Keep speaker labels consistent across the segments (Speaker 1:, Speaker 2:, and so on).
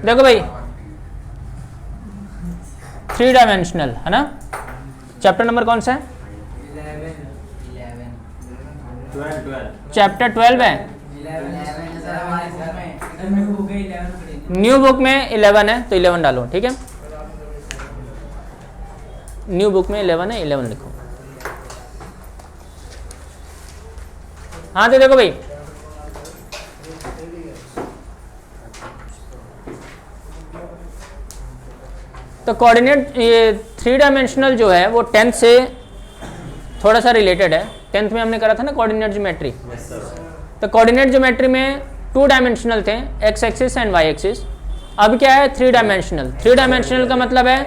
Speaker 1: देखो भाई 3 डायमेंशनल है ना, चैप्टर नंबर कौन सा है? चैप्टर 12 है, न्यू बुक में 11 है तो 11 डालो, ठीक है। न्यू बुक में 11 है, 11 लिखो। हाँ तो देखो भाई तो कोऑर्डिनेट, ये 3 डायमेंशनल जो है वो 10th से थोड़ा सा रिलेटेड है। 10th में हमने करा था ना कोऑर्डिनेट ज्योमेट्री। तो कोऑर्डिनेट ज्योमेट्री में 2 डायमेंशनल थे, X axis and Y axis. अब क्या है 3 डायमेंशनल। 3 डायमेंशनल का मतलब है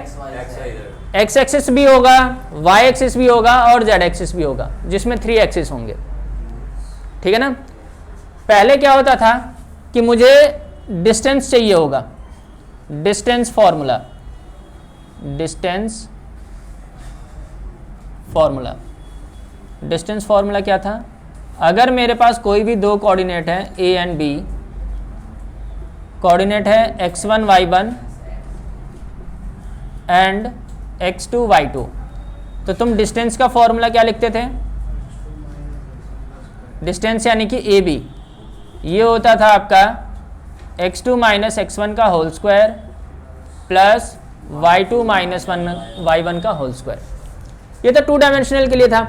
Speaker 1: एक्स एक्सिस भी होगा, वाई एक्सिस भी होगा और जेड एक्सिस भी होगा, जिसमें 3 एक्सिस होंगे, ठीक है ना। पहले क्या होता था कि मुझे डिस्टेंस चाहिए होगा, distance formula, distance formula. Distance formula क्या था? अगर मेरे पास कोई भी 2 कोऑर्डिनेट है ए एंड बी, कोऑर्डिनेट है x1 y1 and x2 y2, तो तुम डिस्टेंस का फॉर्मूला क्या लिखते थे? डिस्टेंस यानी कि ए बी, ये होता था आपका x2 माइनस x1 का whole square plus y2 minus y1 का होल स्क्वायर। ये तो 2 डायमेंशनल के लिए था।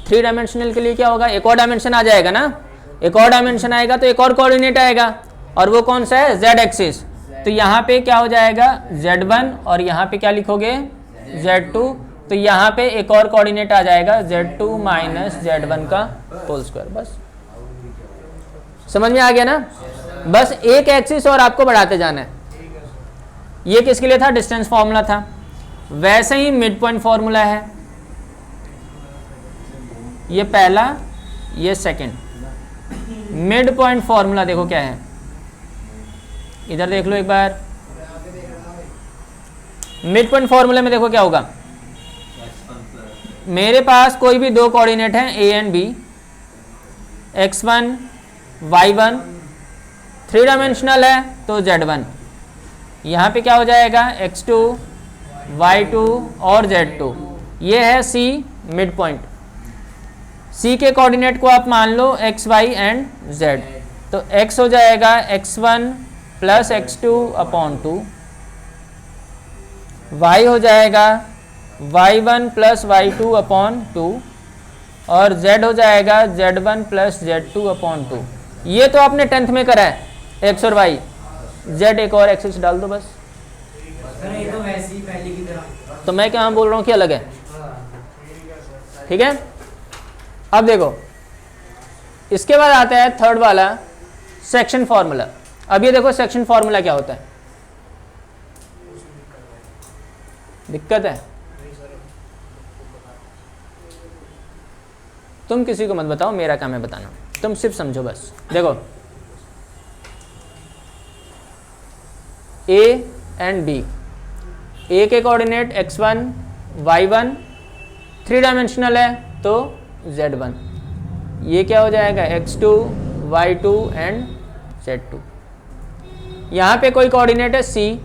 Speaker 1: 3 डायमेंशनल के लिए क्या होगा? एक और डायमेंशन आ जाएगा ना, एक और डायमेंशन आएगा तो एक और कोऑर्डिनेट आएगा, और वो कौन सा है? z axis. तो यहाँ पे क्या हो जाएगा? z1, और यहाँ पे क्या लिखोगे? z2। तो यहाँ पे एक और कोऑर्डिनेट आ जाएगा z2 माइनस z1 का होल स्क्वायर। बस समझ में आ गया ना? बस एक एक्सिस और आपको बढ़ाते जाना है। ये किसके लिए था? डिस्टेंस फॉर्मूला था। वैसे ही मिड पॉइंट फॉर्मूला है, ये पहला, ये सेकंड। मिड पॉइंट फॉर्मूला देखो क्या है, इधर देख लो एक बार। मिड पॉइंट फॉर्मूले में देखो क्या होगा। मेरे पास कोई भी 2 कोऑर्डिनेट हैं A and B, x1 y1, 3 dimensional है तो z1। यहाँ पे क्या हो जाएगा? x2 y2 और z2। ये है c मिड पॉइंट। c के कोऑर्डिनेट को आप मान लो x y एंड z, तो x हो जाएगा x1 plus x2 upon 2, y हो जाएगा y1 प्लस y2 अपॉन 2, और z हो जाएगा z1 प्लस z2 अपॉन 2। ये तो आपने 10th में करा है, x और y। z एक और एक्सिस डाल दो बस। तो मैं क्या बोल रहा हूँ कि अलग है, ठीक है। अब देखो इसके बाद आता है थर्ड वाला, सेक्शन फॉर्मूला। अब ये देखो सेक्शन फॉर्मूला क्या होता है। दिक्कत है? तुम किसी को मत बताओ, मेरा काम है बताना, तुम सिर्फ समझो बस। देखो ए एंड बी, ए के कोऑर्डिनेट x1 y1, 3 डायमेंशनल है तो z1। ये क्या हो जाएगा? x2 y2 and z2। यहाँ पे कोई कोऑर्डिनेट है c,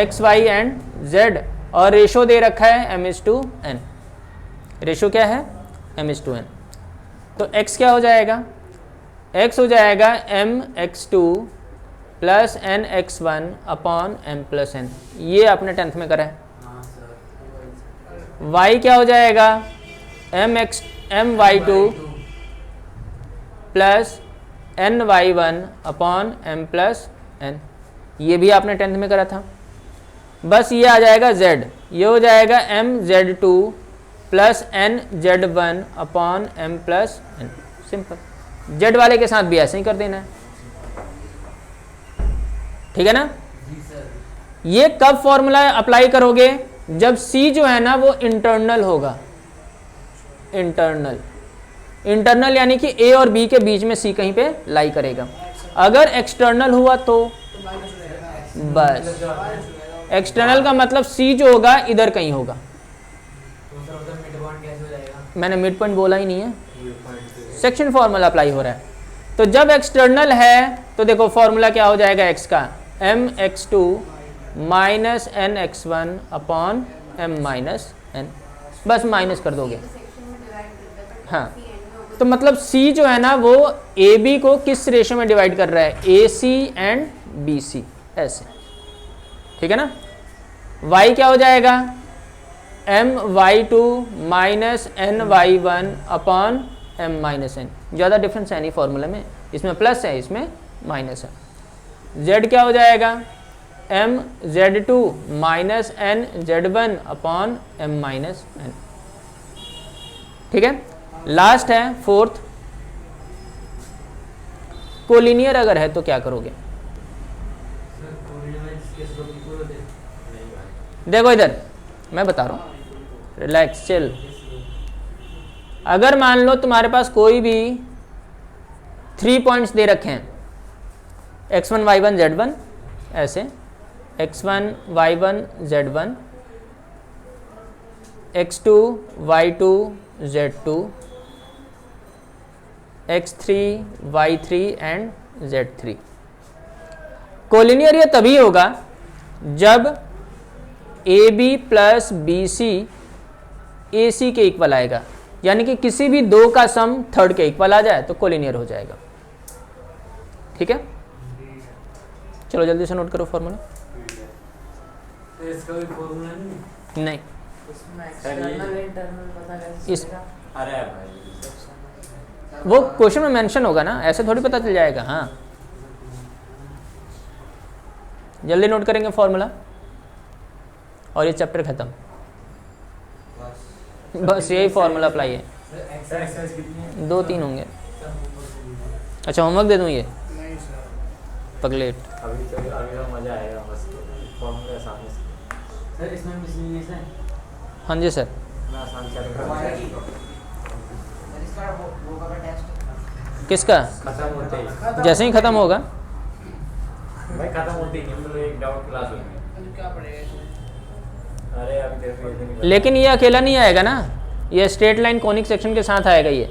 Speaker 1: x y and z, और रेशो दे रखा है m:n। रेशो क्या है? m:n। तो x क्या हो जाएगा? x हो जाएगा m(x2) plus n(x1) upon m+n। ये आपने 10th में करा है। y क्या हो जाएगा? my2 plus ny1 upon m+n। ये भी आपने 10th में करा था। बस ये आ जाएगा z, ये हो जाएगा mz2 plus nz1 upon m+n। Simple. z वाले के साथ भी ऐसे ही कर देना है, ठीक है ना। ये कब फॉर्मूला अप्लाई करोगे? जब c जो है ना वो इंटरनल होगा। इंटरनल यानी कि a और b के बीच में c कहीं पे लाई करेगा। अगर एक्सटर्नल हुआ तो बस, एक्सटर्नल का मतलब c जो होगा इधर कहीं होगा। मैंने मिड पॉइंट बोला ही नहीं है, सेक्शन फॉर्मूला अप्लाई हो रहा है। तो जब एक्सटर्नल है तो देखो फॉर्मूला क्या हो जाएगा x का, mx2 minus n x1 upon m minus n, बस माइनस कर दोगे। हाँ, तो मतलब c जो है ना वो AB को किस रेशो में डिवाइड कर रहा है, AC एंड BC, ऐसे, ठीक है ना। y क्या हो जाएगा, my2 minus ny1 upon m minus n, ज़्यादा डिफरेंस है नहीं फॉर्मूले में, इसमें प्लस है इसमें माइनस है। z क्या हो जाएगा, mz2 minus nz1 upon m minus n, ठीक है। लास्ट है फोर्थ, कोलिनियर अगर है तो क्या करोगे, देखो इधर मैं बता रहा हूँ, रिलैक्स चिल। अगर मान लो तुम्हारे पास कोई भी 3 पॉइंट्स दे रखे हैं, x1 y1 z1, ऐसे x1 y1 z1, x2 y2 z2, x3 y3 and z3। Collinear ये तभी होगा जब AB प्लस BC AC के इक्वल आएगा, यानी कि किसी भी दो का सम थर्ड के इक्वल आ जाए तो कोलिनियर हो जाएगा, ठीक है। चलो जल्दी से नोट करो फॉर्मूला।
Speaker 2: इसका भी फॉर्मूला
Speaker 1: नहीं, इस
Speaker 2: अरे भाई
Speaker 1: वो क्वेश्चन में मेंशन होगा ना, ऐसे थोड़ी पता चल जाएगा। हाँ, जल्दी नोट करेंगे फॉर्मूला और ये चैप्टर खत्म, बस यही फॉर्मूला अप्लाई है। 2-3 होंगे। अच्छा होमवर्क दे दूँ ये, पगलेट।
Speaker 2: अभी तो मजा आएगा, बस फॉर्मूला आसान है सर, इसमें मिसलिनियस है।
Speaker 1: हाँ जी सर,
Speaker 2: आसान
Speaker 1: किसका
Speaker 2: खत्म होते ही,
Speaker 1: जैसे ही खत्म होगा
Speaker 2: भाई खत्म होते ही मतलब एक डाउट क्लास होगी, क्या पढ़ेगा। अरे अभी तेरे को
Speaker 1: लेकिन ये अकेला नहीं आएगा ना, ये स्ट्रेट लाइन कॉनिक सेक्शन के साथ आएगा ये।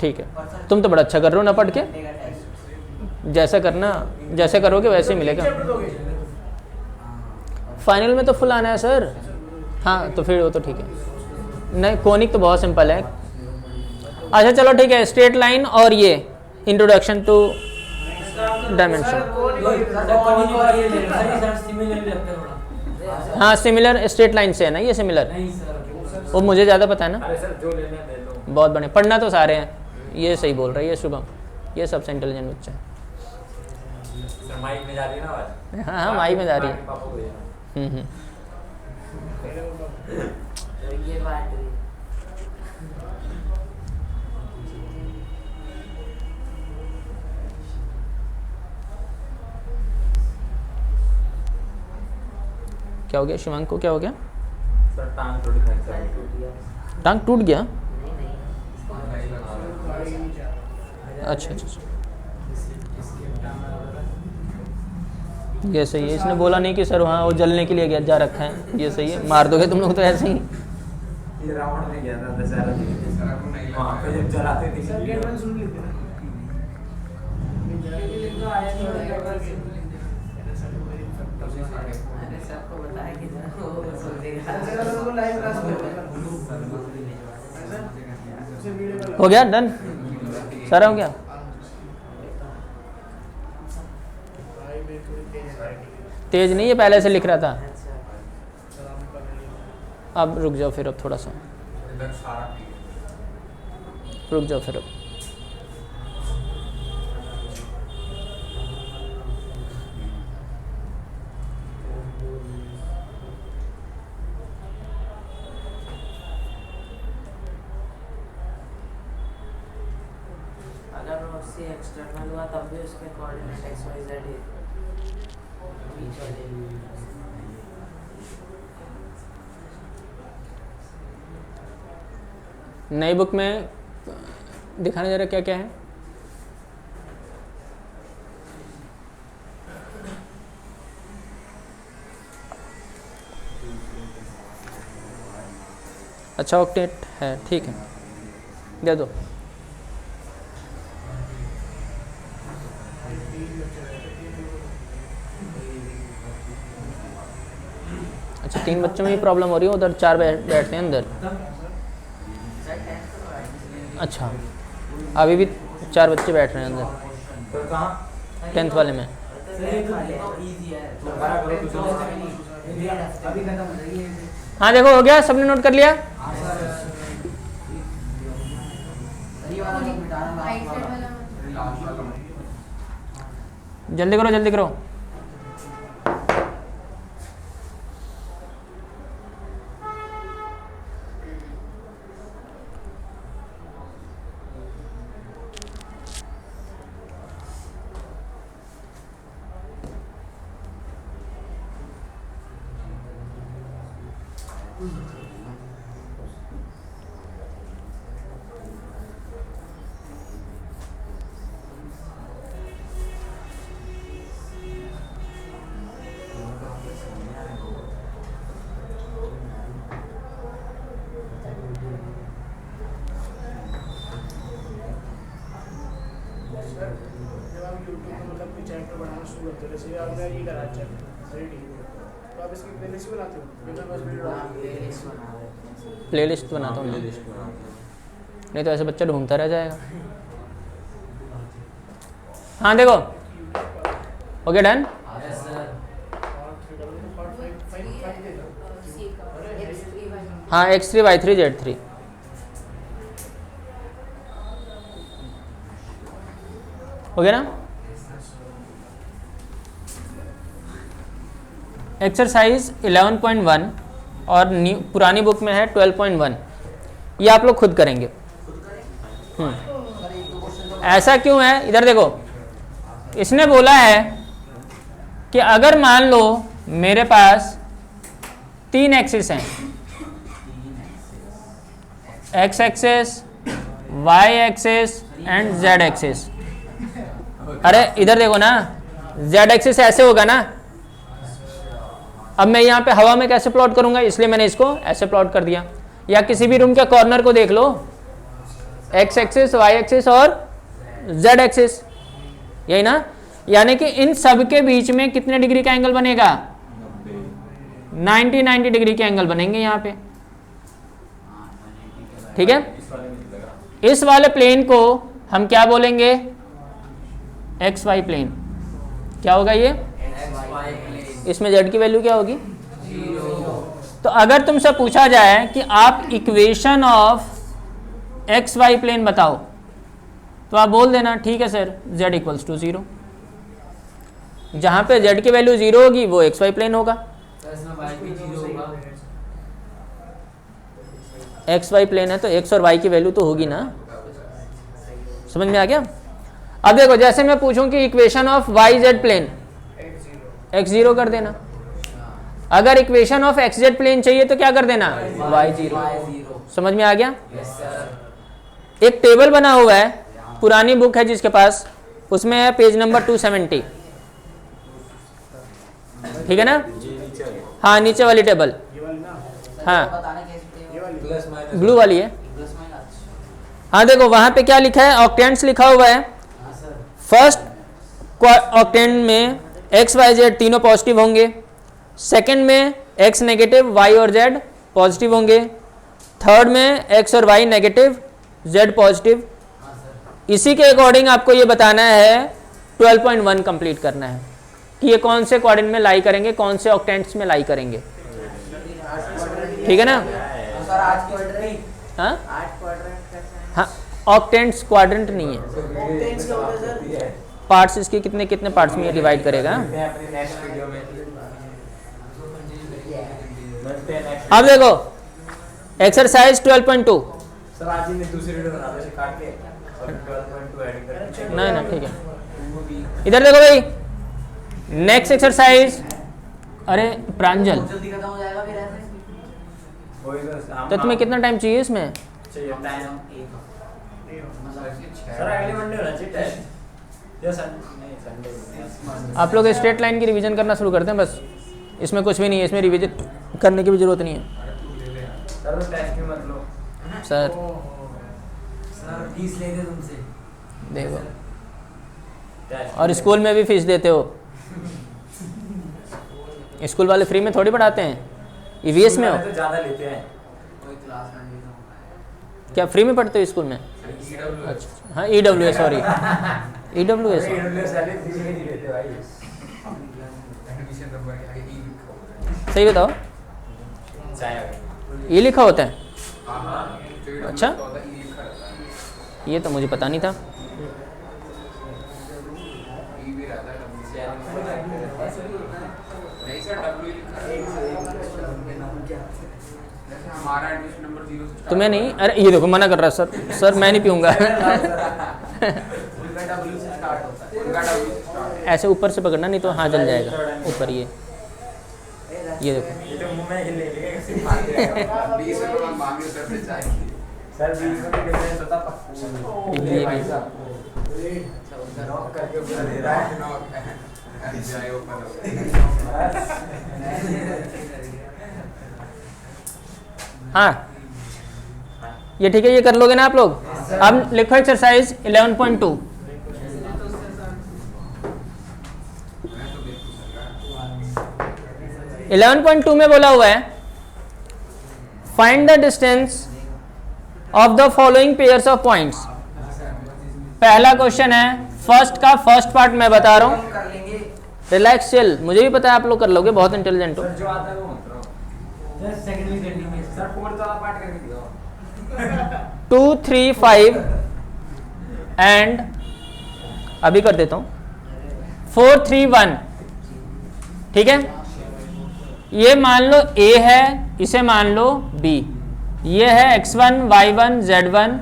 Speaker 1: ठीक है, तुम तो बड़ा अच्छा कर रहे हो ना पढ़ के, जैसा करना, जैसे करोगे वैसे मिलेगा। फाइनल में तो फुल आना है सर। हाँ तो फिर वो तो ठीक है, नहीं कॉनिक तो बहुत सिंपल है। अच्छा चलो ठीक है, स्ट्रेट लाइन और ये इंट्रोडक्शन टू डायमेंशन। हाँ सिमिलर स्ट्रेट लाइन से है ना, ये सिमिलर, वो मुझे ज़्यादा पता है ना।
Speaker 2: अरे सर जो लेना है ले लो।
Speaker 1: बहुत बढ़िया, पढ़ना तो सारे हैं, ये सही बोल रहा है ये शुभम, ये सबसे इंटेलिजेंट बच्चा है।
Speaker 2: सर माइक में जा रही है ना आवाज।
Speaker 1: हाँ हाँ माइक में जा रही है।
Speaker 2: पापा को देना।
Speaker 3: ये बात है।
Speaker 1: क्या हो गया शिवांग को, क्या हो गया,
Speaker 2: सर टांग थोड़ी फ्रैक्चर टूट गया।
Speaker 1: टांग टूट गया।
Speaker 3: नहीं नहीं,
Speaker 1: अच्छा अच्छा, ये सही है। इसने बोला नहीं कि सर वहाँ वो जलने के लिए गया जा रखा है, ये सही है, मार दोगे तुम लोग तो ऐसे ही।
Speaker 2: ये रावण में गया था दशहरा दिन, वहाँ पे जब जलाते थे।
Speaker 3: सबको बताया कि वो सोचेगा।
Speaker 1: हो गया डन, सारा हो गया। तेज नहीं, ये पहले से लिख रहा था। अब रुक जाओ फिर, अब थोड़ा सा रुक जाओ फिर। अब
Speaker 3: अगर वो उससे एक्सटर्नल हुआ तब भी उसके कोऑर्डिनेट एक्स वाई जेड बीच वाले।
Speaker 1: नई बुक में दिखाने जरा क्या क्या है। अच्छा ऑक्टेट है, ठीक है, दे दो। अच्छा 3 बच्चों में ही प्रॉब्लम हो रही है, उधर 4 बैठते हैं अंदर। अच्छा अभी भी 4 बच्चे बैठ रहे हैं अंदर
Speaker 2: तो कहाँ
Speaker 1: 10th वाले में। हाँ देखो हो गया, सबने नोट कर लिया। जल्दी करो जल्दी करो।
Speaker 4: जब आप यूट्यूब पे मतलब कोई चैप्टर बनाना शुरू करते हो, जैसे आपने ये करा चैप्टर रेडी, तो आप इसकी प्लेलिस्ट बनाते हो? बिना बस वीडियो
Speaker 1: प्लेलिस्ट बनाता हूँ मैं, नहीं तो ऐसे बच्चा ढूंढता रह जाएगा। हाँ देखो ओके डन। हाँ x3 y3 z3 हो गया ना। एक्सरसाइज 11.1 और पुरानी बुक में है 12.1, ये आप लोग खुद करेंगे। ऐसा क्यों है, इधर देखो, इसने बोला है कि अगर मान लो मेरे पास 3 एक्सिस हैं, x axis, y axis and z axis. अरे इधर देखो ना, z एक्सिस ऐसे होगा ना। अब मैं यहाँ पे हवा में कैसे प्लॉट करूंगा, इसलिए मैंने इसको ऐसे प्लॉट कर दिया। या किसी भी रूम के कॉर्नर को देख लो, x एक्सिस, y एक्सिस और z एक्सिस, यही ना। यानी कि इन सब के बीच में कितने डिग्री का एंगल बनेगा, 90 डिग्री के एंगल बनेंगे यहाँ पे, ठीक है। इस वाले प्लेन को हम क्या बोलेंगे, एक्स वाई प्लेन। क्या होगा ये, इसमें z की वैल्यू क्या होगी, 0। तो अगर तुमसे पूछा जाए कि आप equation of X Y plane बताओ, तो आप बोल देना ठीक है सर z इक्वल्स टू 0। जहां पे z की वैल्यू 0 होगी वो एक्स वाई प्लेन होगा। एक्स वाई प्लेन है तो x और y की वैल्यू तो होगी ना, समझ में आ गया। अब देखो जैसे मैं पूछूं कि equation of Y Z plane, x0 कर देना। अगर equation of X Z plane चाहिए तो क्या कर देना, y0। समझ में आ गया। एक टेबल बना हुआ है, पुरानी बुक है जिसके पास, उसमें है पेज नंबर 270, ठीक है ना। हाँ नीचे वाली टेबल, हाँ ब्लू वाली है। हाँ देखो वहां पे क्या लिखा है, ऑक्टेंट्स लिखा हुआ है। फर्स्ट ऑक्टेंट में एक्स वाई जेड तीनों पॉजिटिव होंगे, सेकंड में एक्स नेगेटिव, वाई और जेड पॉजिटिव होंगे, थर्ड में एक्स और वाई नेगेटिव, जेड पॉजिटिव। इसी के अकॉर्डिंग आपको ये बताना है, 12.1 कंप्लीट करना है कि ये कौन से क्वाड्रेंट में लाई करेंगे, कौन से ऑक्टेंट्स में लाई करेंगे, ठीक है ना। हाँ हाँ ऑक्टेंट्स क्वाड्रेंट नहीं है, पार्ट्स इसके कितने कितने पार्ट्स में ये डिवाइड करेगा। अब देखो एक्सरसाइज 12.2,
Speaker 2: सर आज ही मैं दूसरी वीडियो बना दूं, इसे काट के 12.2 ऐड करके।
Speaker 1: नहीं ना ठीक है। इधर देखो भाई, नेक्स्ट एक्सरसाइज, अरे प्रांजल
Speaker 3: जल्दी खत्म हो जाएगा फिर ऐसे।
Speaker 1: तो तुम्हें कितना टाइम चाहिए इसमें,
Speaker 2: चाहिए टाइम सर अगले मंडे होना चाहिए टेस्ट, या संडे।
Speaker 1: आप लोग स्ट्रेट लाइन की रिवीजन करना शुरू करते हैं बस, इसमें कुछ भी नहीं है, इसमें रिवीजन करने की भी जरूरत नहीं है।
Speaker 2: सर टेस्ट भी मतलब
Speaker 1: सर
Speaker 3: सर फीस लेते तुमसे।
Speaker 1: देखो,
Speaker 2: टेस्ट
Speaker 1: और स्कूल में भी फीस देते हो। स्कूल वाले फ्री में थोड़ी पढ़ाते हैं, ईवीएस में हो
Speaker 2: तो ज़्यादा लेते हैं।
Speaker 3: कोई क्लास में नहीं था।
Speaker 1: क्या, फ्री में पढ़ते हो स्कूल में? अच्छा, हाँ EWS, सॉरी EWS। सही बताओ, ये लिखा होता है? अच्छा, ये तो मुझे पता नहीं था। तुम्हें नहीं? अरे ये देखो मना कर रहा है सर, सर मैं नहीं पीऊँगा। ऐसे ऊपर से पकड़ना, नहीं तो हाँ जल जाएगा ऊपर। ये देखो,
Speaker 2: ये तो मुंह में ले लेगा। सर 20 में डिफरेंस होता
Speaker 1: ये भी।
Speaker 2: नॉक करके पूरा दे रहा है।
Speaker 1: हाँ ये ठीक है, ये कर लोगे ना आप लोग? अब लिखो एक्सरसाइज 11.2।
Speaker 3: तो
Speaker 1: 11.2 में बोला हुआ है find the distance of the following pairs of points. पहला क्वेश्चन है, फर्स्ट का फर्स्ट पार्ट मैं बता रहा हूँ,
Speaker 3: कर लेंगे।
Speaker 1: रिलैक्स चिल, मुझे भी पता है आप लोग कर लोगे, बहुत इंटेलिजेंट हो।
Speaker 2: सर जो आता है वो मत करो।
Speaker 3: सर सेकंड में कर लेंगे।
Speaker 2: सर 4 वाला पार्ट करके दिखाओ।
Speaker 1: 2 3 5 एंड अभी कर देता हूँ 4 3 1। ठीक है, ये मान लो A है, इसे मान लो B। ये है x1 y1 z1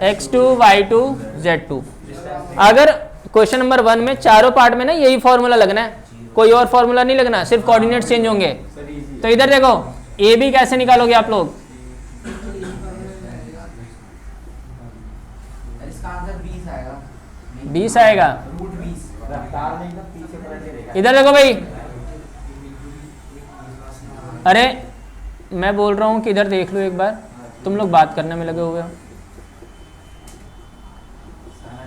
Speaker 1: x2 y2 z2। अगर क्वेश्चन नंबर 1 में चारों पार्ट में ना यही फॉर्मूला लगना है, कोई और फॉर्मूला नहीं लगना, सिर्फ कोऑर्डिनेट चेंज होंगे। तो इधर देखो ए बी कैसे निकालोगे आप लोग?
Speaker 3: इसका आंसर 20 आएगा।
Speaker 1: 20 आएगा।
Speaker 3: रूट 20।
Speaker 2: रफ्तार में एकदम पीछे पलट के
Speaker 1: इधर देखो भाई, अरे मैं बोल रहा हूँ कि इधर देख लो एक बार, तुम लोग बात करने में लगे हुए हो।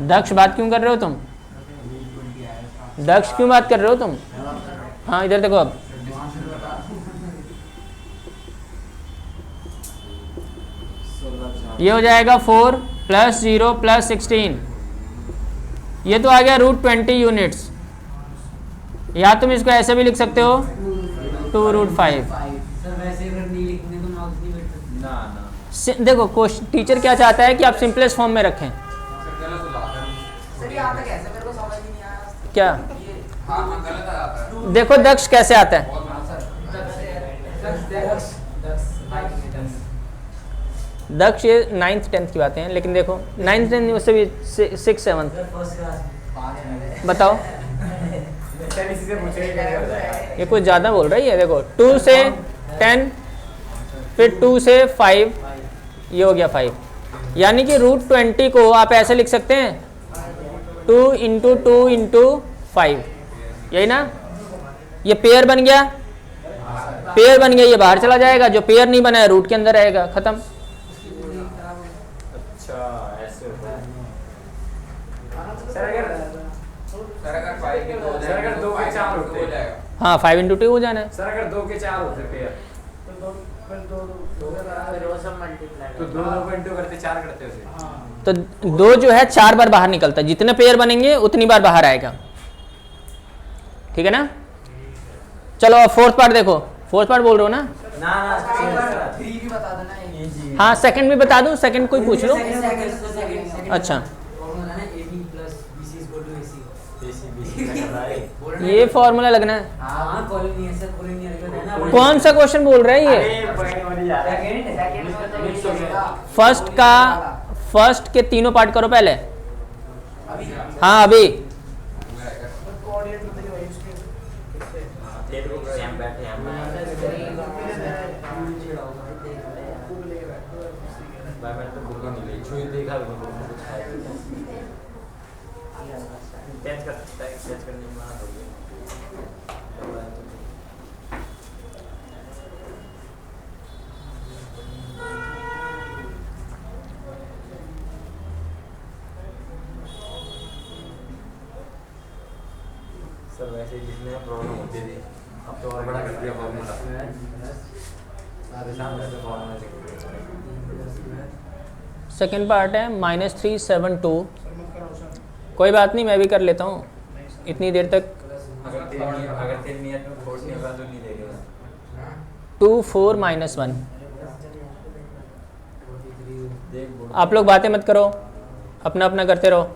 Speaker 1: दक्ष बात क्यों कर रहे हो तुम? दक्ष क्यों बात कर रहे हो तुम? हाँ इधर देखो, अब ये हो जाएगा 4 + 0 + 16। ये तो आ गया √20 यूनिट्स। या तुम इसको ऐसे भी लिख सकते हो 2√5।
Speaker 3: सर वैसे अगर नहीं लिखेंगे तो मार्क्स नहीं बैठ सकते।
Speaker 2: ना ना
Speaker 1: देखो टीचर क्या चाहता है कि आप सिंपलेस्ट फॉर्म में रखें।
Speaker 3: सर ये आता कैसे, मेरे को समझ ही नहीं आया।
Speaker 1: क्या?
Speaker 3: ये
Speaker 5: गलत आता है।
Speaker 1: देखो दक्ष कैसे आता है। दक्ष ये 9th 10th की बातें हैं, लेकिन देखो 9th 10th उससे भी 6 7
Speaker 3: फर्स्ट क्लास 5
Speaker 1: बताओ।
Speaker 2: सर इसी से पूछेंगे कैसे हो जाएगा।
Speaker 1: ये कुछ ज़्यादा बोल रही है। देखो 2 से 10, फिर 2 से 5, ये हो गया 5। यानी कि √20 को आप ऐसे लिख सकते हैं 2 × 2 × 5, यही ना? ये पेयर बन गया, पेयर बन गया, ये बाहर चला जाएगा, जो पेयर नहीं बना है रूट के अंदर रहेगा, खत्म।
Speaker 2: अच्छा ऐसे होता है। सर अगर
Speaker 5: 5 के 2
Speaker 2: सर अगर 2 के 4 होते
Speaker 5: हो जाएगा।
Speaker 1: हाँ 5 × 2 हो जाना है।
Speaker 2: सर अगर 2 के 4 होते पेयर
Speaker 3: फिर वो सब मल्टीप्लाई
Speaker 2: तो 2 को इंटू करते 4 करते उसे।
Speaker 1: तो 2 जो है 4 बार बाहर निकलता है, जितने पेयर बनेंगे उतनी बार बाहर आएगा। ठीक है ना? चलो अब फोर्थ पार्ट देखो। फोर्थ पार्ट बोल रहे हो ना?
Speaker 2: ना
Speaker 3: 3 भी बता देना ये।
Speaker 1: हाँ सेकंड भी बता दूं, सेकंड कोई पूछ लो।
Speaker 3: सेकंड
Speaker 1: अच्छा
Speaker 3: फॉर्मूला है AB + BC = AC।
Speaker 2: AC कर रहा है।
Speaker 1: ये फॉर्मूला लगना है।
Speaker 3: हाँ कॉलोनियल सर, कॉलोनियल का है ना।
Speaker 1: कौन सा क्वेश्चन बोल रहा है ये?
Speaker 2: अरे पॉइंट वाली जा रहा है।
Speaker 3: सेकंड में तो
Speaker 2: मिक्स हो गया।
Speaker 1: फर्स्ट के तीनों पार्ट करो पहले।
Speaker 3: अभी
Speaker 1: हाँ अभी
Speaker 4: कोऑर्डिनेट बताइए भाई उसके।
Speaker 2: तेरे को हम बैठे हैं भाई मैंने तो बुक नहीं ली छुई देखा भी नहीं कुछ है। टेंथ का टेंथ करने में मना हो गया। सर वैसे ही जितने प्रॉब्लम होती थी अब तो और बड़ा कर दिया फॉर्मूला सारे शाम वैसे फॉर्मूला से
Speaker 1: सेकेंड पार्ट है -372।
Speaker 4: सर मत कराओ सर।
Speaker 1: कोई बात नहीं, मैं भी कर लेता हूँ इतनी देर तक।
Speaker 2: अगर तेरी नियत में खोट नहीं होगा तो नहीं देगा
Speaker 1: 2 4 -1।
Speaker 2: देख बोल
Speaker 1: आप लोग बातें मत करो, अपना अपना करते रहो।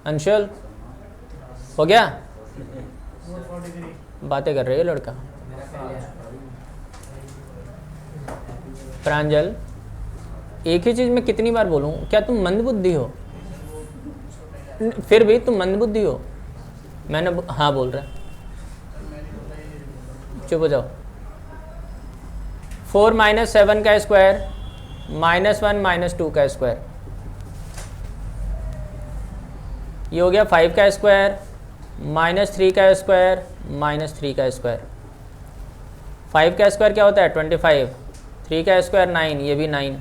Speaker 1: अंशुल हो गया?
Speaker 4: 443
Speaker 1: बातें कर रही है लड़का।
Speaker 3: मेरा पहले
Speaker 1: प्रांजल, एक ही चीज़ मैं कितनी बार बोलूँ? क्या तुम मंदबुद्धि हो? फिर भी तुम मंदबुद्धि हो। मैंने हाँ बोल रहा है, चुप हो जाओ। 4 - 7 का स्क्वायर -1 - 2 का स्क्वायर, ये हो गया 5 का स्क्वायर -3 का स्क्वायर -3 का स्क्वायर। 5 का स्क्वायर क्या होता है? 25। 3 का स्क्वायर 9, ये भी 9।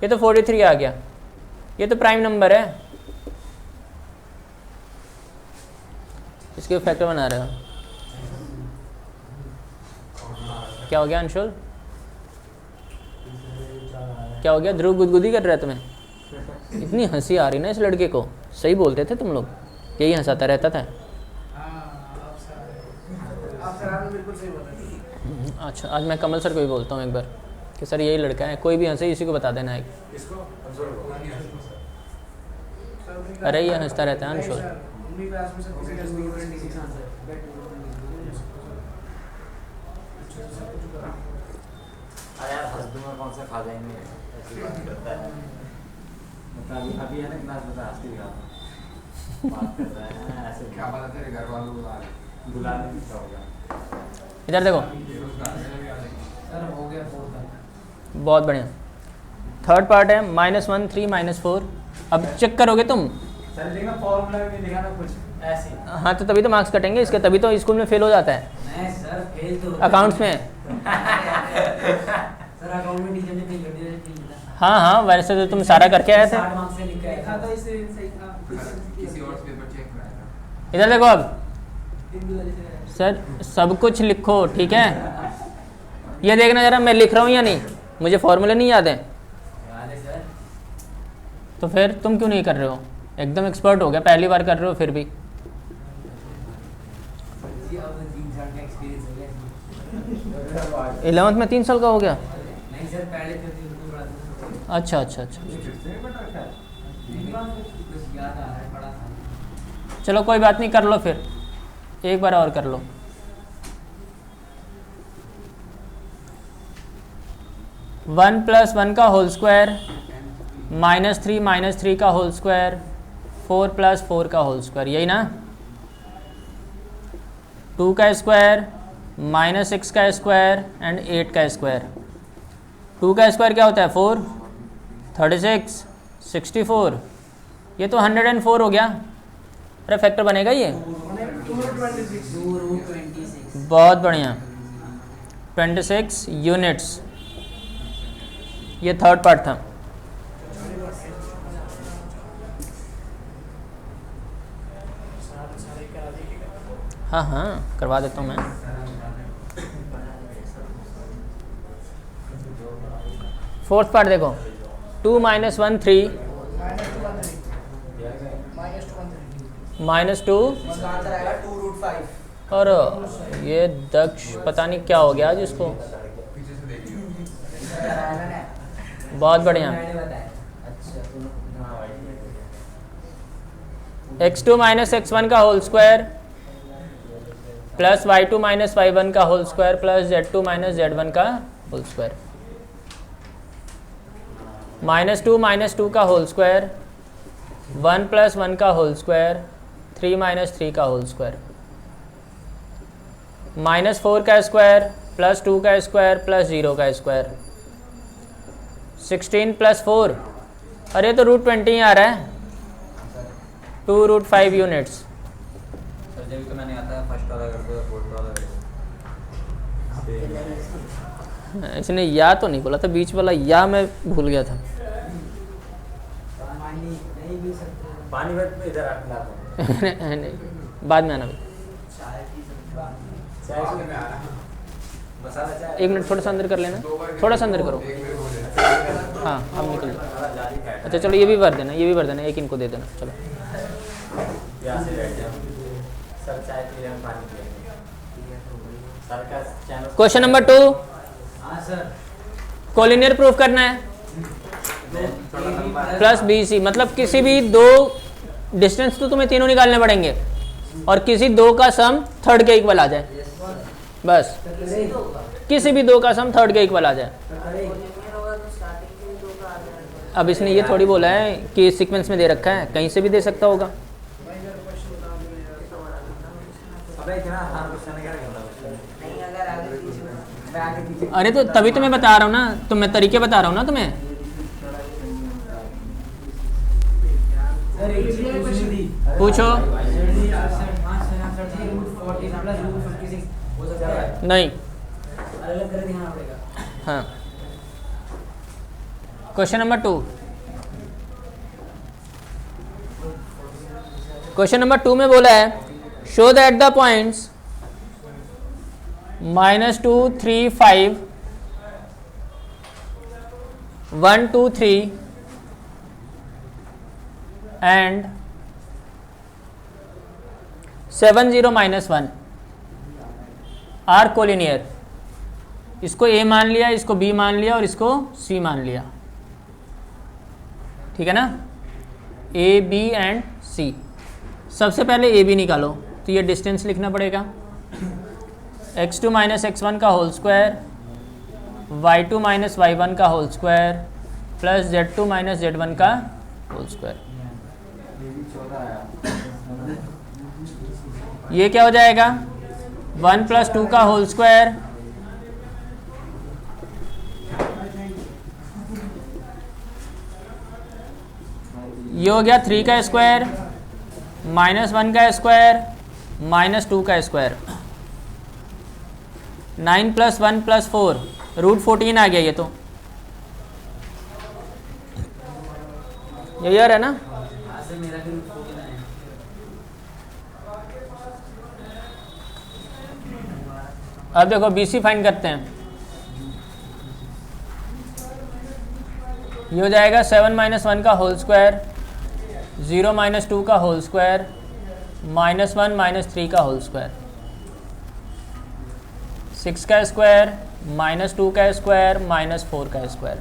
Speaker 1: ये तो 43 आ गया। ये तो प्राइम नंबर है, इसके फैक्टर बना रहे हो। क्या हो गया अंशुल? क्या हो गया? ध्रुव गुदगुदी कर रहा है तुम्हें? इतनी हंसी आ रही ना इस लड़के को। सही बोलते थे तुम लोग, यही हंसाता रहता था।
Speaker 4: हाँ आप सर आपने बिल्कुल सही बोला।
Speaker 1: अच्छा, आज मैं कमल सर को भी बोलता हूँ एक बार कि सर यही लड़का है, कोई भी हंसे इसी को बता देना एक।
Speaker 2: इसको अंशुल को
Speaker 1: अरे ये हंसता रहता है अंशुल।
Speaker 4: 19 क्लास में सर किसी का स्कूल में नहीं सीखा सर।
Speaker 2: अरे यार हंस दूंगा कौन सा खा जाएंगे ऐसी बात करता है मतलब अभी है ना क्लास में हंस के दिखाता बात कर रहा है ऐसे
Speaker 5: क्या पता तेरे घर वालों को
Speaker 2: बुलाने में क्या होगा
Speaker 1: इधर देखो,
Speaker 3: सर हो गया 4 तक।
Speaker 1: बहुत बढ़िया। थर्ड पार्ट है -1 3 -4। अब चेक करोगे तुम?
Speaker 2: सर देखना फॉर्मूला में दिखाना कुछ ऐसे
Speaker 1: हाँ तो तभी तो मार्क्स कटेंगे इसके, तभी तो स्कूल में फेल हो जाता है
Speaker 3: नहीं सर फेल तो
Speaker 1: अकाउंट्स में।
Speaker 3: सर अकाउंट में टीचर ने फेल कर दिया फेल मिला।
Speaker 1: हाँ हाँ, वैसे तो तुम सारा करके आए थे।
Speaker 3: 60 मार्क्स से लिखा है था इसे सही था।
Speaker 5: किसी और पेपर चेक कराएगा।
Speaker 1: इधर देखो अब सर, सब कुछ लिखो ठीक है। ये देखना जरा मैं लिख रहा हूँ या नहीं, मुझे फॉर्मूले नहीं याद हैं।
Speaker 3: याद है सर।
Speaker 1: तो फिर तुम क्यों नहीं कर रहे हो? एकदम एक्सपर्ट हो गया, पहली बार कर रहे हो फिर भी।
Speaker 3: जी अब 3 साल का एक्सपीरियंस हो गया।
Speaker 1: 11th में 3 साल का हो गया?
Speaker 3: नहीं सर पहले तो उर्दू पढ़ा था।
Speaker 1: अच्छा अच्छा अच्छा।
Speaker 3: नहीं बात कुछ याद आ रहा है पढ़ा था।
Speaker 1: चलो कोई बात नहीं, कर लो फिर एक बार और कर लो। वन प्लस 1 का होल स्क्वायर -3 का होल स्क्वायर 4 + 4 का होल स्क्वायर, यही ना? 2 का स्क्वायर -6 का स्क्वायर एंड 8 का स्क्वायर। 2 का स्क्वायर क्या होता है? 4, 36, 64। ये तो 104 हो गया। अरे फैक्टर बनेगा ये?
Speaker 4: 2√26
Speaker 1: बहुत बढ़िया, 26 यूनिट्स। ये थर्ड पार्ट था।
Speaker 4: सारे करा देंगे।
Speaker 1: हाँ हाँ करवा देता हूँ मैं। फोर्थ पार्ट देखो, 2 - 1 3
Speaker 4: -213
Speaker 1: -2
Speaker 3: इसका आंसर आएगा 2√5।
Speaker 1: और ये दक्ष पता नहीं क्या हो गया आज इसको।
Speaker 5: पीछे से देखिए।
Speaker 1: बहुत बढ़िया।
Speaker 3: मैंने बताया। अच्छा
Speaker 1: x2 - x1 का whole square plus y2 - y1 का whole square plus z2 - z1 का होल स्क्वायर। -2 - 2 का होल स्क्वायर 1 + 1 का होल स्क्वायर 3 - 3 का होल स्क्वायर -4 का स्क्वायर प्लस 2 का स्क्वायर प्लस 0 का स्क्वायर 16 + 4। अरे तो √20 ही आ रहा है। 2√5 यूनिट्स।
Speaker 2: सर जब तो मैंने आता है फर्स्ट वाला कर दो फोर्थ वाला कर दो
Speaker 1: इसने या तो नहीं बोला था, बीच वाला या मैं भूल गया था।
Speaker 2: पानी में इधर रख ला दो।
Speaker 1: नहीं, बाद में आना भाई।
Speaker 2: चाय मसाला चाय।
Speaker 1: 1 मिनट थोड़ा सा अंदर कर लेना, थोड़ा सा अंदर करो। हाँ अब निकल जाओ। अच्छा चलो ये भी भर देना, ये भी भर देना, एक इनको दे देना। चलो
Speaker 2: यहाँ से बैठ जाओ। सर चाय पी रहे हैं, पानी पी रहे हैं। सर का चैनल।
Speaker 1: क्वेश्चन नंबर 2,
Speaker 2: हाँ सर।
Speaker 1: कोलिनियर प्रूफ करना है। प्लस बी सी मतलब किसी भी दो डिस्टेंस तो तुम्हें तीनों निकालने पड़ेंगे और किसी दो का सम थर्ड के इक्वल आ जाए। बस किसी भी दो का सम थर्ड के इक्वल आ जाए। अब इसने ये थोड़ी बोला है कि सीक्वेंस में दे रखा है, कहीं से भी दे सकता होगा।
Speaker 2: अबे इतना आसान क्वेश्चन क्या करना
Speaker 3: नहीं, अगर आगे पीछे
Speaker 2: मैं आगे पीछे।
Speaker 1: अरे तो तभी तो मैं बता रहा हूँ ना, तो मैं तरीके बता रहा हूँ ना तुम्हें।
Speaker 2: सर एक चीज पूछनी थी।
Speaker 1: पूछो। नहीं।
Speaker 2: अलग कर दिखाना पड़ेगा।
Speaker 1: हाँ क्वेश्चन नंबर 2। क्वेश्चन नंबर 2 में बोला है show that the points -2 3 5 1 2 3 and 7 0 -1 are collinear. इसको ए मान लिया, इसको बी मान लिया और इसको सी मान लिया। ठीक है ना, ए बी एंड सी। सबसे पहले ए बी निकालो, तो ये डिस्टेंस लिखना पड़ेगा x2 - x1 का होल स्क्वायर, y2 - y1 का whole square plus z2 - z1 का होल स्क्वायर। ये क्या हो जाएगा 1 + 2 का होल स्क्वायर ये हो गया 3 का स्क्वायर -1 का स्क्वायर -2 का स्क्वायर 9 + 1 + 4 √14 आ गया। ये तो यही आ रहा है ना। अब देखो BC फाइंड करते हैं। ये हो जाएगा 7 - 1 का होल स्क्वायर 0 - 2 का होल स्क्वायर -1 - 3 का होल स्क्वायर 6 का स्क्वायर -2 का स्क्वायर -4 का स्क्वायर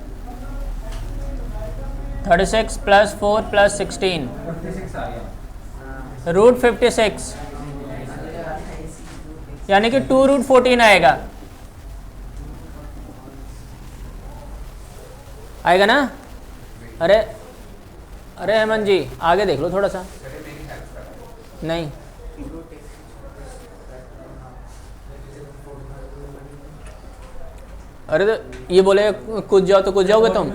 Speaker 1: 36 + 4 + 16 √56 यानी कि 2 √14 आएगा। आएगा ना। अरे अरे हेमंत जी आगे देख लो थोड़ा सा। नहीं अरे तो ये बोले कूद जाओ तो कूद जाओगे तुम।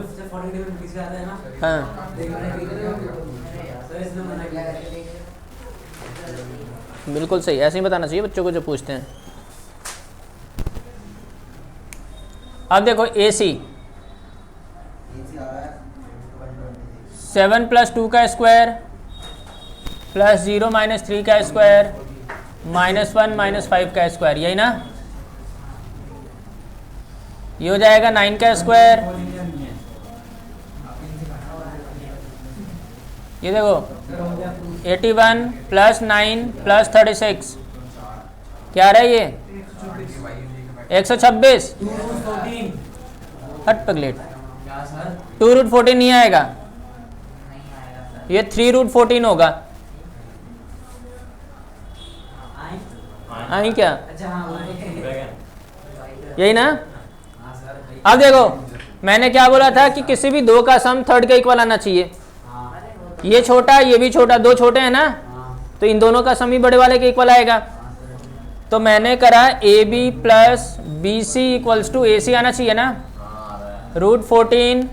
Speaker 1: हाँ बिल्कुल सही, ऐसे ही बताना चाहिए बच्चों को जो पूछते हैं। अब देखो AC 7 + 2 का स्क्वायर प्लस 0 - 3 का स्क्वायर -1 - 5 का स्क्वायर, यही ना। ये हो जाएगा 9 का स्क्वायर। ये देखो 81 + 9 + 36 क्या रहा है ये 126। हट पगलेट 2 √14 नहीं आएगा, ये 3 √14 होगा। आई क्या यही ना। अब देखो मैंने क्या बोला था कि किसी भी दो का सम थर्ड के इक्वल आना चाहिए। ये छोटा ये भी छोटा, दो छोटे हैं ना, तो इन दोनों का सम ही बड़े वाले के इक्वल आएगा। तो मैंने करा AB + BC = AC आना चाहिए ना। √14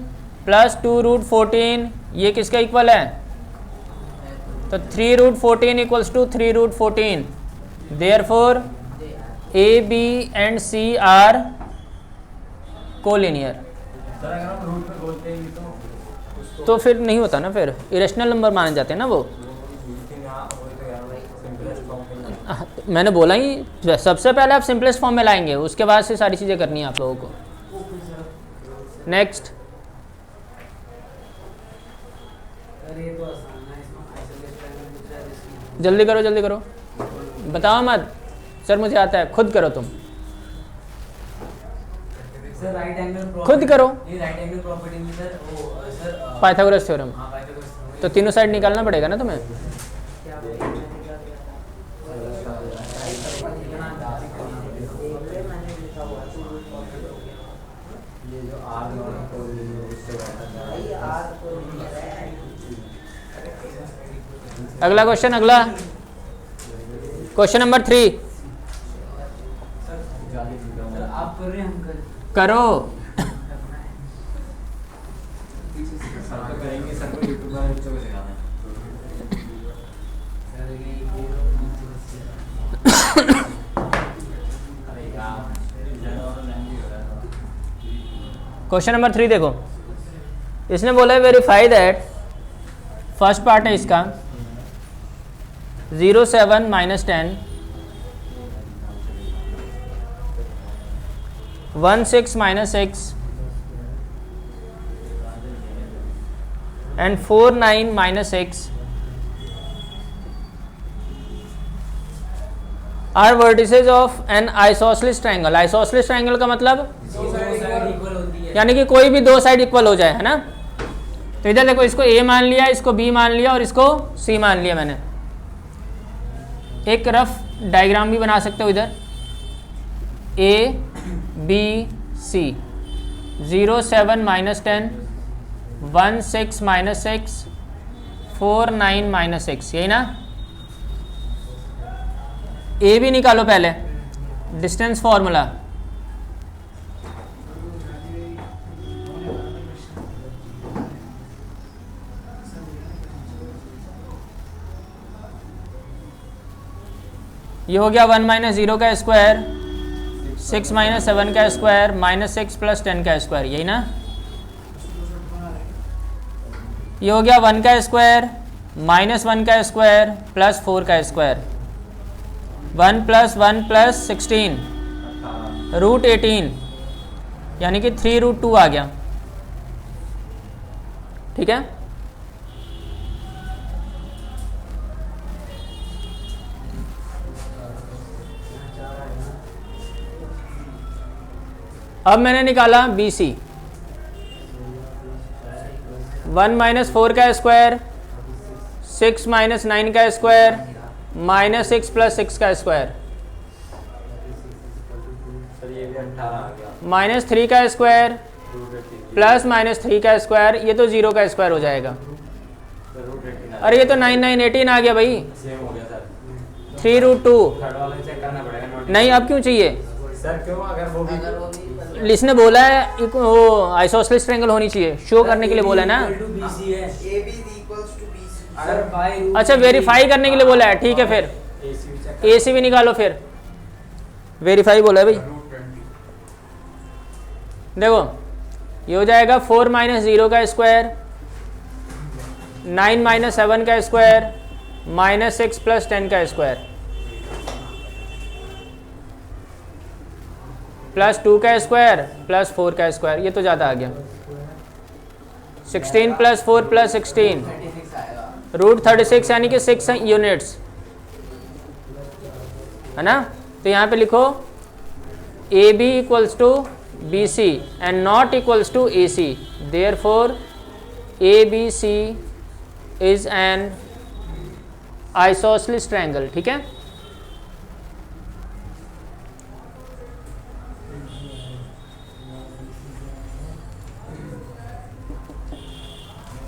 Speaker 1: + 2 √14 ये किसका इक्वल है, तो 3 √14 = 3 √14। Therefore A, B and C are collinear.
Speaker 2: Sir अगर हम रूट में बोलते हैं तो उसको
Speaker 1: तो फिर नहीं होता ना, फिर इरेशनल नंबर माने जाते हैं ना वो।
Speaker 2: सिंपलेस्ट फॉर्म में
Speaker 1: मैंने बोला ही, सबसे पहले आप सिंपलेस्ट फॉर्म में लाएंगे, उसके बाद से सारी चीज़ें करनी है आप लोगों को। नेक्स्ट,
Speaker 3: अरे ये तो आसान है, इसमें आइसोलेट ट्रायंगल पूछ रहा है जिसमें
Speaker 1: जल्दी करो जल्दी करो, बताओ मत सर मुझे आता है, खुद करो तुम,
Speaker 3: सर राइट एंगल
Speaker 1: खुद करो।
Speaker 3: ये राइट एंगल प्रॉपर्टी में सर वो सर
Speaker 1: पाइथागोरस थ्योरम।
Speaker 3: हाँ पाइथागोरस
Speaker 1: तो तीनों साइड निकालना पड़ेगा ना तुम्हें।
Speaker 3: क्या बोलते हैं, मैंने क्या किया था इतना मैंने लिखा हुआ है, तो रूट प्रॉपर्टी हो गया
Speaker 2: ये जो आर नॉट को उससे
Speaker 3: भाई आर को लिखा है।
Speaker 1: अगला क्वेश्चन, अगला क्वेश्चन नंबर 3
Speaker 3: सर आप कर रहे हैं, हम कर
Speaker 1: करो।
Speaker 3: करना है।
Speaker 2: सर तो करेंगे, सर को यूट्यूब पर बच्चों को सिखाना है।
Speaker 3: सर ये
Speaker 2: अरे यार
Speaker 1: क्वेश्चन नंबर 3 देखो, इसने बोला है वेरीफाई दैट, फर्स्ट पार्ट है इसका 0 7 -10 1 6 -6 and 4 9 -6 are vertices of an isosceles triangle। isosceles triangle का मतलब
Speaker 3: इक्वल होती है,
Speaker 1: यानी कि कोई भी दो साइड इक्वल हो जाए, है ना। तो इधर देखो, इसको A मान लिया, इसको B मान लिया और इसको C मान लिया मैंने। एक रफ डायग्राम भी बना सकते हो इधर, A B C 0 7 -10 1 6 -6 4 9 -6, यही ना। A भी निकालो पहले, डिस्टेंस फॉर्मूला ये हो गया 1 - 0 का स्क्वायर 6 - 7 का स्क्वायर -6 + 10 का स्क्वायर, यही ना। ये हो गया 1 का स्क्वायर -1 का स्क्वायर +4 का स्क्वायर 1 + 1 + 16 √18, यानी कि 3√2 आ गया। ठीक है, अब मैंने निकाला BC 1 - 4 का स्क्वायर 6 - 9 का स्क्वायर -6 + 6 का स्क्वायर
Speaker 2: सर ये भी 18 आ गया।
Speaker 1: -3 का स्क्वायर +-3 का स्क्वायर, ये तो 0 का स्क्वायर हो जाएगा। अरे ये तो 9 9 18 आ गया भाई,
Speaker 2: सेम हो गया सर।
Speaker 1: 3√2।
Speaker 2: थर्ड वाले चेक करना पड़ेगा नोट।
Speaker 1: नहीं, अब क्यों चाहिए,
Speaker 2: सर क्यों, अगर वो भी
Speaker 1: इसने बोला है वो आइसोसेलेस ट्रायंगल होनी चाहिए, शो करने के लिए बोला है ना।
Speaker 3: BC है,
Speaker 6: AB equals to BC.
Speaker 3: अगर बाय रूट
Speaker 1: अच्छा, वेरीफाई करने के लिए बोला है, ठीक है। फिर
Speaker 2: AC भी चेक
Speaker 1: AC भी निकालो, फिर वेरीफाई बोला है भाई। देखो ये हो जाएगा 4 - 0 का स्क्वायर 9 - 7 का स्क्वायर -6 + 10 का स्क्वायर +2 का स्क्वायर +4 का स्क्वायर, ये तो ज़्यादा आ गया। 16 + 4 + 16 √36, यानी कि 6 यूनिट्स, है ना। तो यहाँ पे लिखो AB = BC and not equals to AC, therefore ABC is an isosceles triangle। ठीक है,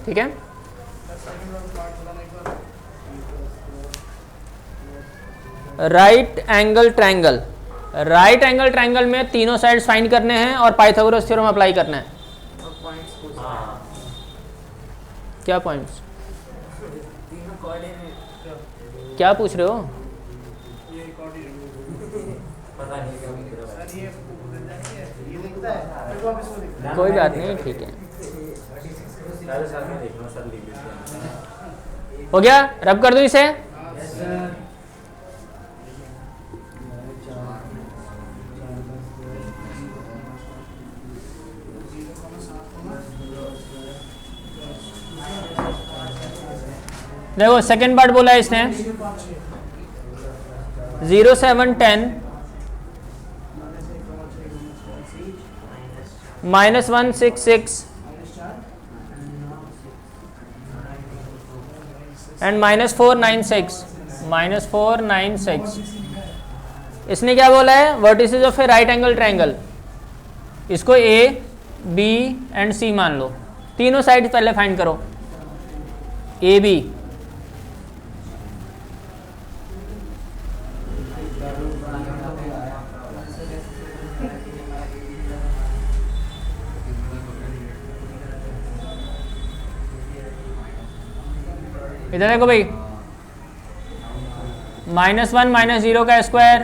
Speaker 1: ठीक है। Right angle triangle, right angle triangle में तीनों साइड्स फाइंड करने हैं और पाइथागोरस थ्योरम अप्लाई करना है।
Speaker 2: हाँ
Speaker 1: क्या पॉइंट्स,
Speaker 3: तीनों कोऑर्डिनेट
Speaker 1: क्या पूछ रहे हो।
Speaker 4: ये रिकॉर्ड ही
Speaker 2: पता नहीं क्या दिख रहा
Speaker 4: सर ये ये दिखता है मेरे को अब इसको दिखता है।
Speaker 1: कोई बात नहीं, ठीक है।
Speaker 2: पहले सर मैं देखना सर लिख देते हैं।
Speaker 1: हो गया, रब कर दूं इसे। देखो सेकंड पार्ट बोला है इसने 0 7 10 -1 6 6 एंड -4 9 6 -4 9 6। इसने क्या बोला है? Vertices of A right angle triangle. इसको ए बी एंड सी मान लो। तीनों साइड पहले फाइंड करो। ए बी इधर देखो भाई, -1 -0 का स्क्वायर,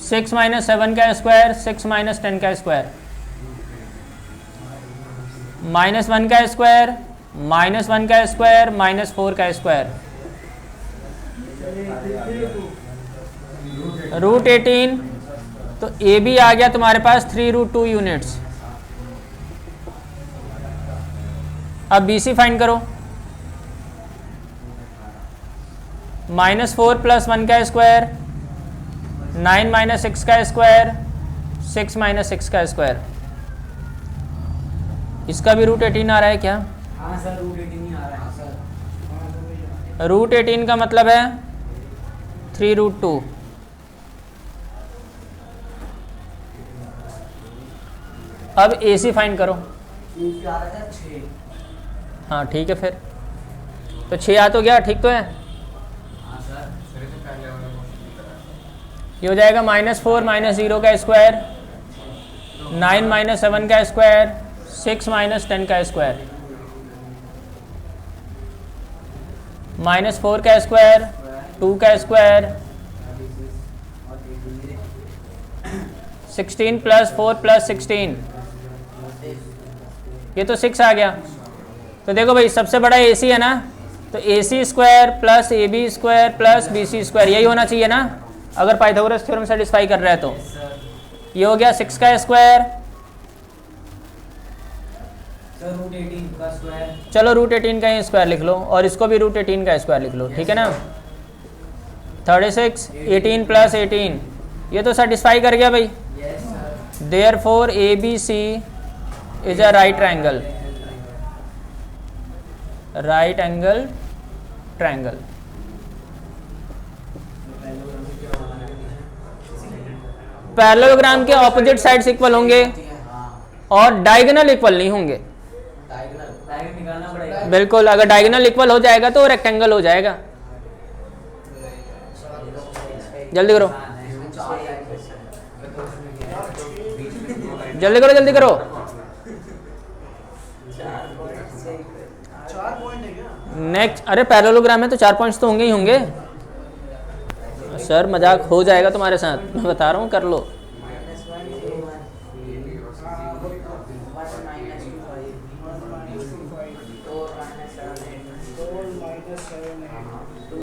Speaker 1: 6 -7 का स्क्वायर, 6 -10 का स्क्वायर, -1 का स्क्वायर, -1 का स्क्वायर, -4 का स्क्वायर, √18। तो ए बी आ गया तुम्हारे पास 3√2 यूनिट्स। अब बी सी फाइंड करो। -4 + 1 का स्क्वायर, 9 - 6 का स्क्वायर, 6 - 6 का स्क्वायर। इसका भी √18 आ रहा है क्या?
Speaker 3: हाँ सर √18 ही आ रहा है सर।
Speaker 1: √18 का मतलब है 3√2। अब ए सी फाइंड करो।
Speaker 3: आ रहा है 6।
Speaker 1: हाँ ठीक है, फिर तो 6 आ तो गया, ठीक तो है।
Speaker 5: सर इससे पहले वाला क्वेश्चन की तरह
Speaker 1: ये हो जाएगा -4 -0 का स्क्वायर, 9 - 7 का स्क्वायर, 6 - 10 का स्क्वायर, -4 का स्क्वायर, 2 का स्क्वायर, 16 + 4 + 16, ये तो 6 आ गया। तो देखो भाई सबसे बड़ा ए सी है ना, तो A C square plus A B square plus B C square, यही होना चाहिए ना अगर पाइथागोरस थ्योरम सेटिस्फाई कर रहा है तो। ये हो गया 6 का स्क्वायर।
Speaker 3: सर √18 का स्क्वायर।
Speaker 1: चलो √18 का ही स्क्वायर लिख लो और इसको भी √18 का स्क्वायर लिख लो, ठीक है ना। 36 18 + 18, ये तो सेटिस्फाई कर गया भाई।
Speaker 3: Yes sir.
Speaker 1: Therefore A B C is a right triangle, right angle triangle. Parallelogram के ऑपोजिट साइड्स इक्वल होंगे और डायगोनल इक्वल नहीं होंगे।
Speaker 3: डायरेक्ट निकालना पड़ेगा।
Speaker 1: बिल्कुल, अगर डायगोनल इक्वल हो जाएगा तो रेक्टेंगल हो जाएगा। जल्दी करो, जल्दी करो, जल्दी करो।
Speaker 4: 4 पॉइंट है क्या?
Speaker 1: नेक्स्ट, अरे पैरेललोग्राम है तो 4 पॉइंट्स तो होंगे ही होंगे। सर मजाक हो जाएगा तुम्हारे साथ, मैं बता रहा हूँ, कर लो।